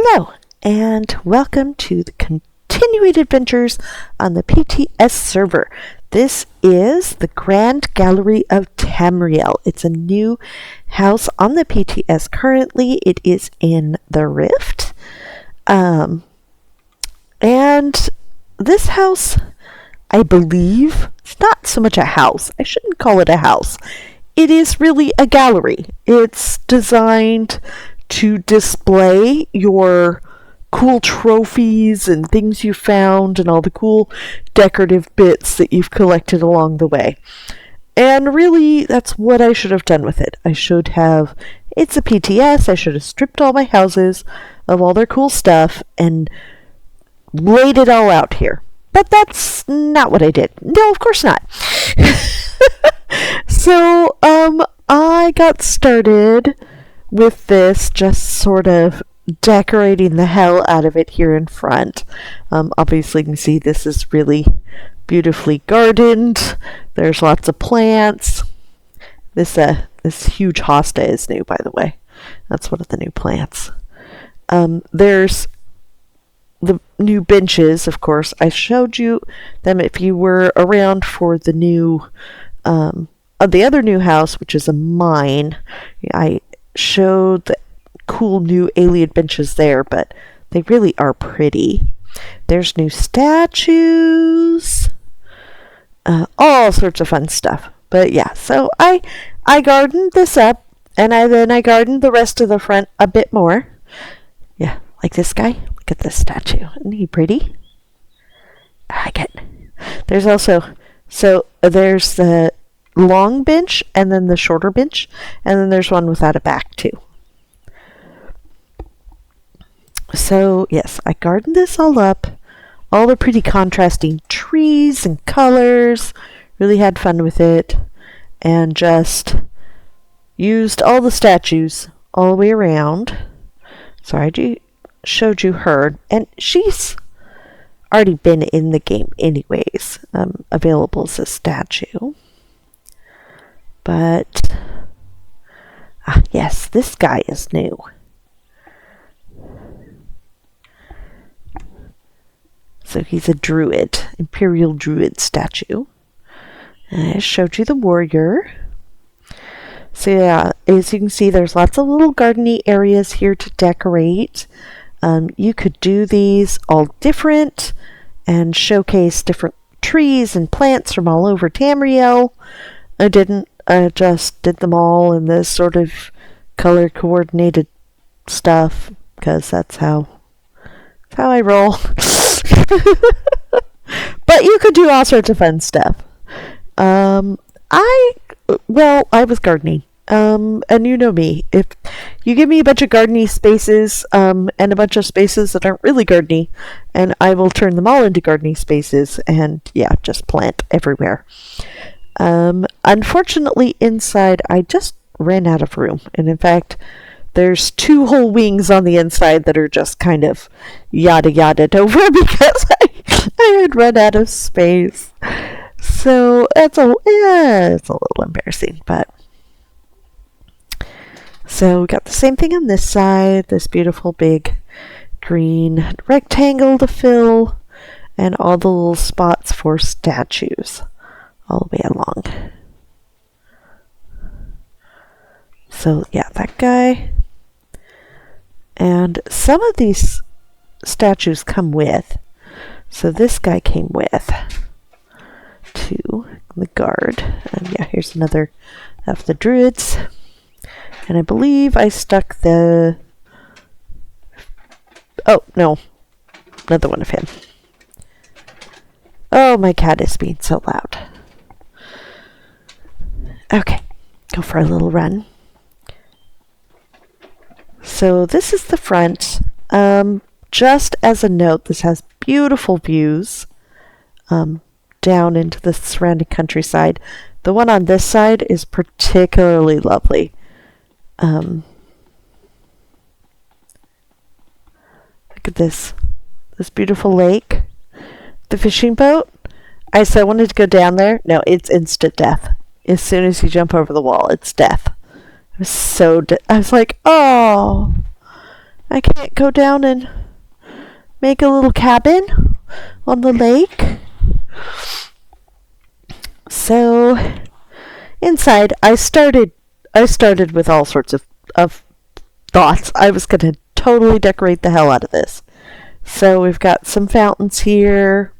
Hello, and welcome to the continuing adventures on the PTS server. This is the Grand Gallery of Tamriel. It's a new house on the PTS currently. It is in the Rift. And this house, I believe, it's not so much a house. I shouldn't call it a house. It is really a gallery. It's designed to display your cool trophies and things you found and all the cool decorative bits that you've collected along the way. And really, that's what I should have done with it. It's a PTS, I should have stripped all my houses of all their cool stuff and laid it all out here. But that's not what I did. No, of course not. So, I got started with this, just sort of decorating the hell out of it here in front. Obviously you can see this is really beautifully gardened. There's lots of plants. This huge hosta is new, by the way. That's one of the new plants. There's the new benches, of course. I showed you them if you were around for the new the other new house, which is a mine. I showed the cool new alien benches there, but they really are pretty. There's new statues, all sorts of fun stuff. But yeah, so I gardened this up, and I gardened the rest of the front a bit more. Yeah, like this guy. Look at this statue. Isn't he pretty? I like it. There's there's the long bench and then the shorter bench, and then there's one without a back too. So yes, I gardened this all up, all the pretty contrasting trees and colors, really had fun with it, and just used all the statues all the way around. Sorry, I showed you her, and she's already been in the game anyways, available as a statue. But, yes, this guy is new. So he's a druid, imperial druid statue. And I showed you the warrior. So yeah, as you can see, there's lots of little gardeny areas here to decorate. You could do these all different and showcase different trees and plants from all over Tamriel. I just did them all in this sort of color coordinated stuff because that's how I roll. But you could do all sorts of fun stuff. I was gardening. And you know me. If you give me a bunch of gardeny spaces, and a bunch of spaces that aren't really gardeny, and I will turn them all into gardeny spaces and just plant everywhere. Unfortunately, inside, I just ran out of room. And in fact, there's 2 whole wings on the inside that are just kind of yada-yada'd over because I had run out of space. So it's a little embarrassing, but so we got the same thing on this side, this beautiful big green rectangle to fill, and all the little spots for statues all the way along. So yeah, that guy. And some of these statues come with. So this guy came with to the guard. And yeah, here's another of the druids. And I believe I stuck oh no, another one of him. Oh, my cat is being so loud. Okay, go for a little run. So this is the front. Just as a note, this has beautiful views down into the surrounding countryside. The one on this side is particularly lovely. Look at this beautiful lake. The fishing boat. I wanted to go down there. No, it's instant death. As soon as you jump over the wall, it's death. I was like, oh. I can't go down and make a little cabin on the lake. So inside, I started with all sorts of thoughts. I was going to totally decorate the hell out of this. So we've got some fountains here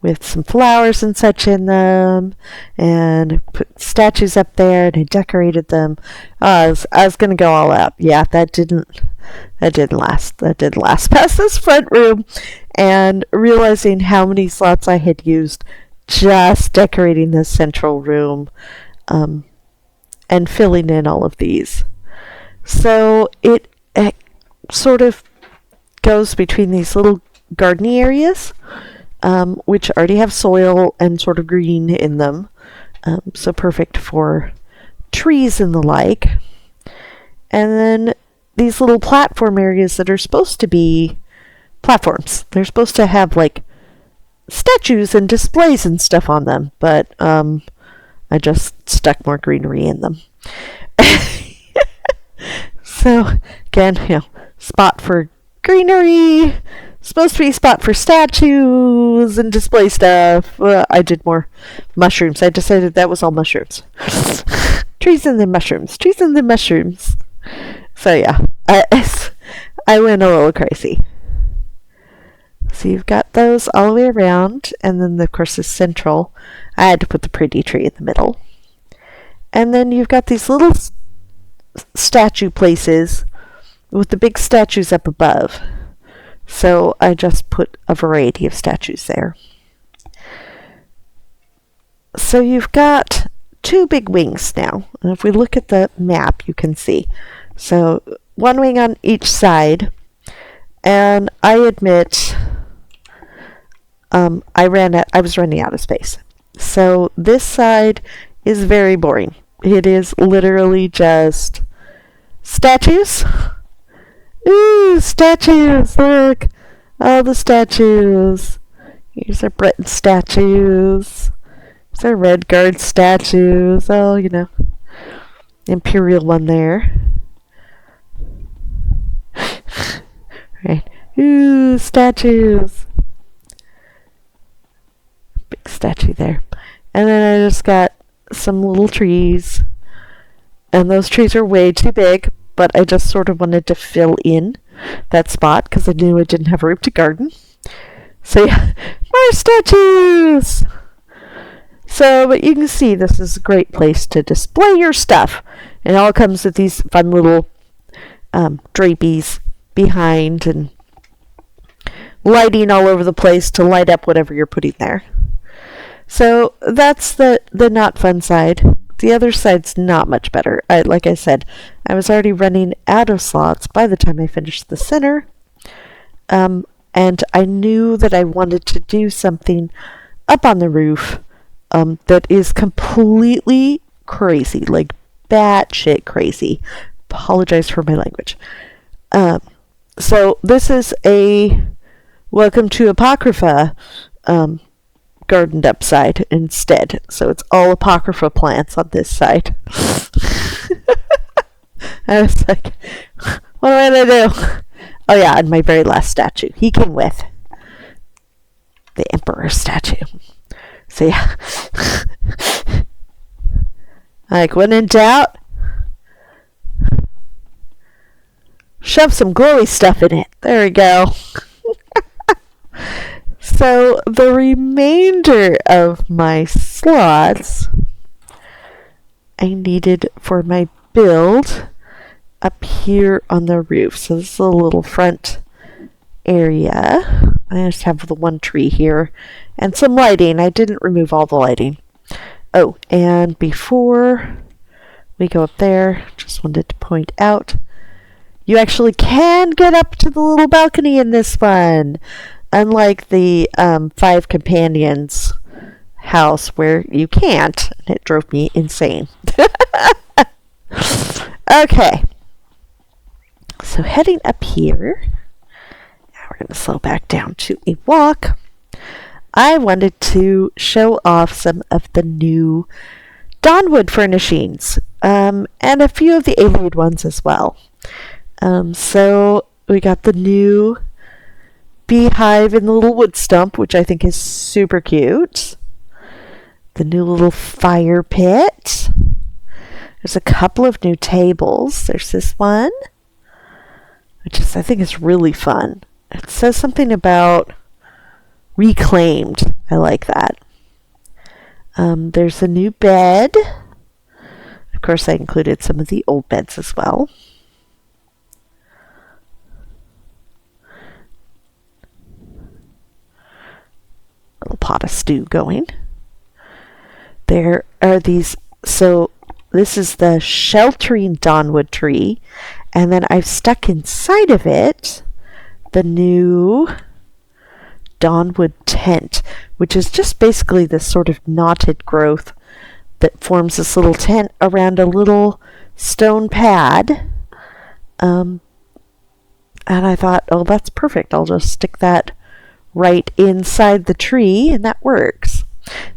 with some flowers and such in them, and put statues up there, and I decorated them. I was going to go all out. Yeah, that didn't last. That didn't last past this front room, and realizing how many slots I had used just decorating this central room, and filling in all of these. So it sort of goes between these little gardening areas, which already have soil and sort of green in them, so perfect for trees and the like. And then these little platform areas that are supposed to be platforms. They're supposed to have like statues and displays and stuff on them, but I just stuck more greenery in them. So again, spot for greenery, supposed to be a spot for statues and display stuff. I did more mushrooms. I decided that was all mushrooms. Trees and then mushrooms. Trees and then mushrooms. So yeah, I went a little crazy. So you've got those all the way around, and then of course the central. I had to put the pretty tree in the middle. And then you've got these little statue places with the big statues up above. So I just put a variety of statues there. So you've got two big wings now. And if we look at the map, you can see. So one wing on each side. And I admit, I was running out of space. So this side is very boring. It is literally just statues. Ooh, statues! Look! All the statues. Here's our Breton statues. Here's our Red Guard statues. Oh, Imperial one there. Right. Ooh, statues. Big statue there. And then I just got some little trees. And those trees are way too big, but I just sort of wanted to fill in that spot because I knew I didn't have room to garden. So yeah, more statues! So, but you can see this is a great place to display your stuff. It all comes with these fun little draperies behind and lighting all over the place to light up whatever you're putting there. So that's the not fun side. The other side's not much better. Like I said, I was already running out of slots by the time I finished the center. And I knew that I wanted to do something up on the roof that is completely crazy, like batshit crazy. Apologize for my language. So this is a Welcome to Apocrypha gardened up side instead. So it's all Apocrypha plants on this side. I was like, what am I gonna do? Oh yeah, and my very last statue. He came with the Emperor statue. So yeah. Like, when in doubt, shove some glowy stuff in it. There we go. So the remainder of my slots I needed for my build up here on the roof. So this is a little front area. I just have the one tree here and some lighting. I didn't remove all the lighting. Oh, and before we go up there, just wanted to point out, you actually can get up to the little balcony in this one. Unlike the 5 Companions house where you can't. And it drove me insane. Okay. So heading up here. Now we're going to slow back down to a walk. I wanted to show off some of the new Dawnwood furnishings. And a few of the Alien ones as well. So we got the new beehive in the little wood stump, which I think is super cute. The new little fire pit. There's a couple of new tables. There's this one, which I think is really fun. It says something about reclaimed. I like that. There's a new bed. Of course, I included some of the old beds as well. Little pot of stew going. There are these, so this is the sheltering Dawnwood tree, and then I've stuck inside of it the new Dawnwood tent, which is just basically this sort of knotted growth that forms this little tent around a little stone pad. And I thought, oh, that's perfect. I'll just stick that right inside the tree, and that works.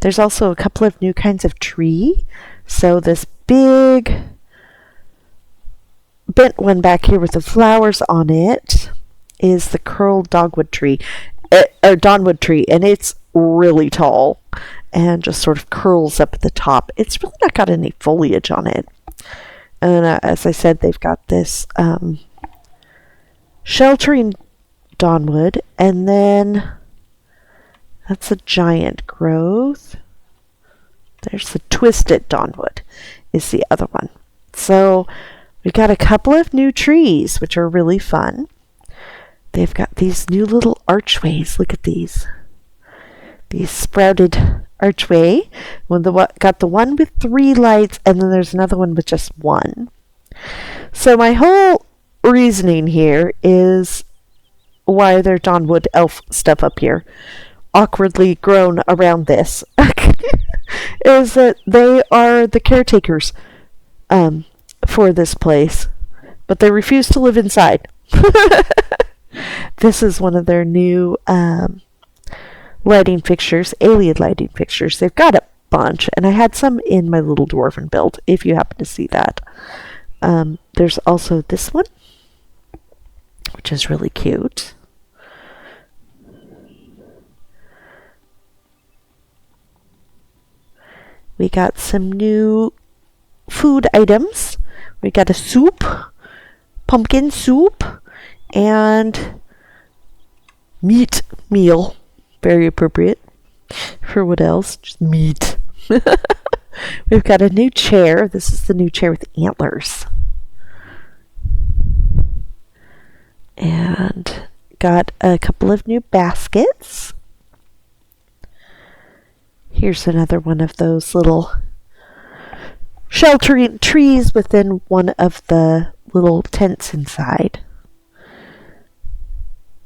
There's also a couple of new kinds of tree. So this big bent one back here with the flowers on it is the curled dogwood tree, or Dawnwood tree, and it's really tall and just sort of curls up at the top. It's really not got any foliage on it. And as I said, they've got this sheltering Dawnwood, and then that's a giant growth. There's the twisted Dawnwood is the other one. So we got a couple of new trees, which are really fun. They've got these new little archways. Look at these. These sprouted archway. Got the one with 3 lights, and then there's another one with just 1. So my whole reasoning here is why there's Dawnwood elf stuff up here, awkwardly grown around this, is that they are the caretakers for this place, but they refuse to live inside. This is one of their new lighting fixtures, alien lighting fixtures. They've got a bunch, and I had some in my little dwarven build, if you happen to see that. There's also this one, which is really cute. We got some new food items. We got a soup, pumpkin soup, and meat meal. Very appropriate. For what else? Just meat. We've got a new chair. This is the new chair with antlers. And got a couple of new baskets. Here's another one of those little sheltering trees within one of the little tents inside.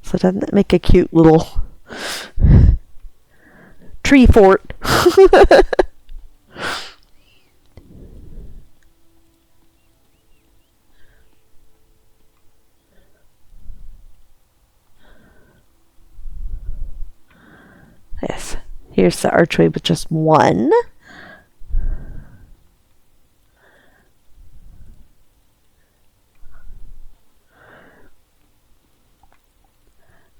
So doesn't that make a cute little tree fort? Yes. Here's the archway with just 1.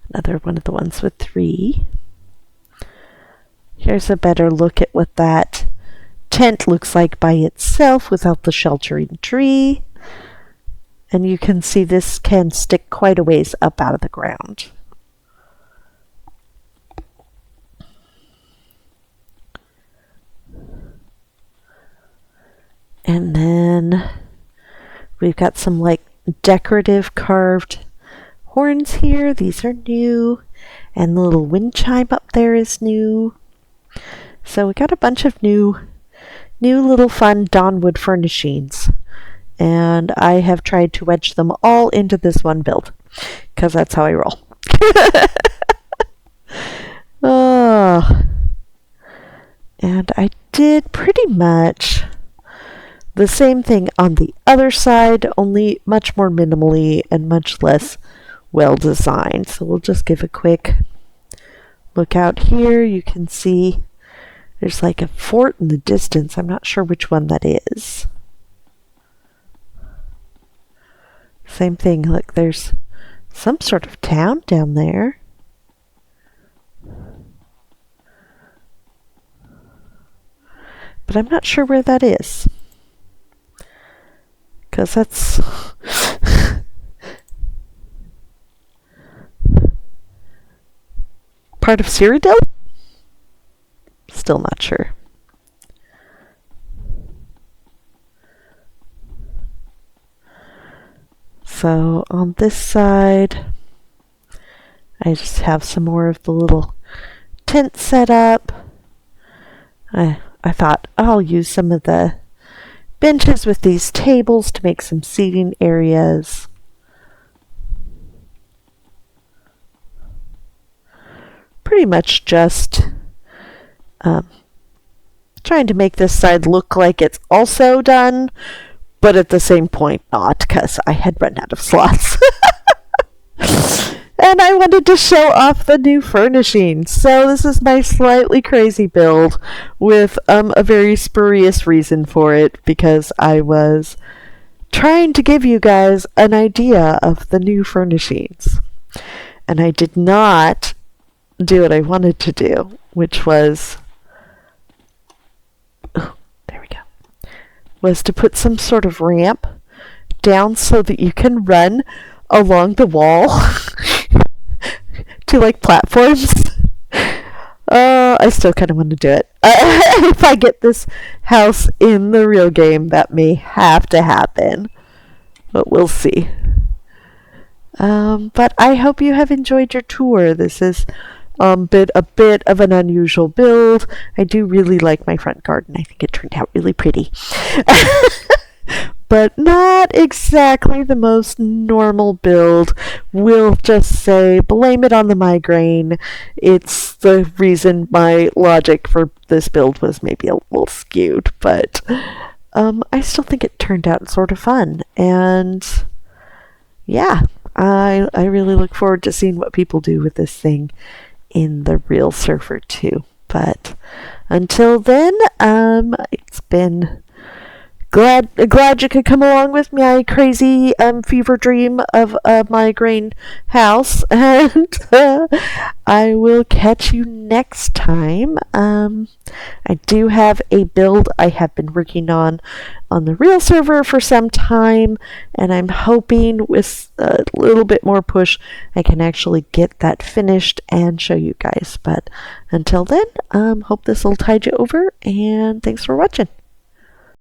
Another one of the ones with 3. Here's a better look at what that tent looks like by itself without the sheltering tree. And you can see this can stick quite a ways up out of the ground. And then we've got some like decorative carved horns here. These are new. And the little wind chime up there is new. So we got a bunch of new little fun Dawnwood furnishings. And I have tried to wedge them all into this one build, because that's how I roll. Oh. And I did pretty much the same thing on the other side, only much more minimally and much less well designed. So we'll just give a quick look out here. You can see there's like a fort in the distance. I'm not sure which one that is. Same thing, look, there's some sort of town down there. But I'm not sure where that is. Because that's... part of Cyrodiil? Still not sure. So on this side, I just have some more of the little tent set up. I thought I'll use some of the benches with these tables to make some seating areas. Pretty much just trying to make this side look like it's also done, but at the same point not, because I had run out of slots. And I wanted to show off the new furnishings. So this is my slightly crazy build with a very spurious reason for it, because I was trying to give you guys an idea of the new furnishings. And I did not do what I wanted to do, which was... oh, there we go. Was to put some sort of ramp down so that you can run along the wall to like platforms. I still kind of want to do it. If I get this house in the real game, that may have to happen, but we'll see. But I hope you have enjoyed your tour. This is a bit of an unusual build. I do really like my front garden. I think it turned out really pretty. But not exactly the most normal build. We'll just say, blame it on the migraine. It's the reason my logic for this build was maybe a little skewed, but I still think it turned out sort of fun. And yeah, I really look forward to seeing what people do with this thing in the real server too. But until then, it's been... Glad you could come along with my crazy fever dream of a migraine house, and I will catch you next time. I do have a build I have been working on the real server for some time, and I'm hoping with a little bit more push I can actually get that finished and show you guys. But until then, hope this will tide you over, and thanks for watching.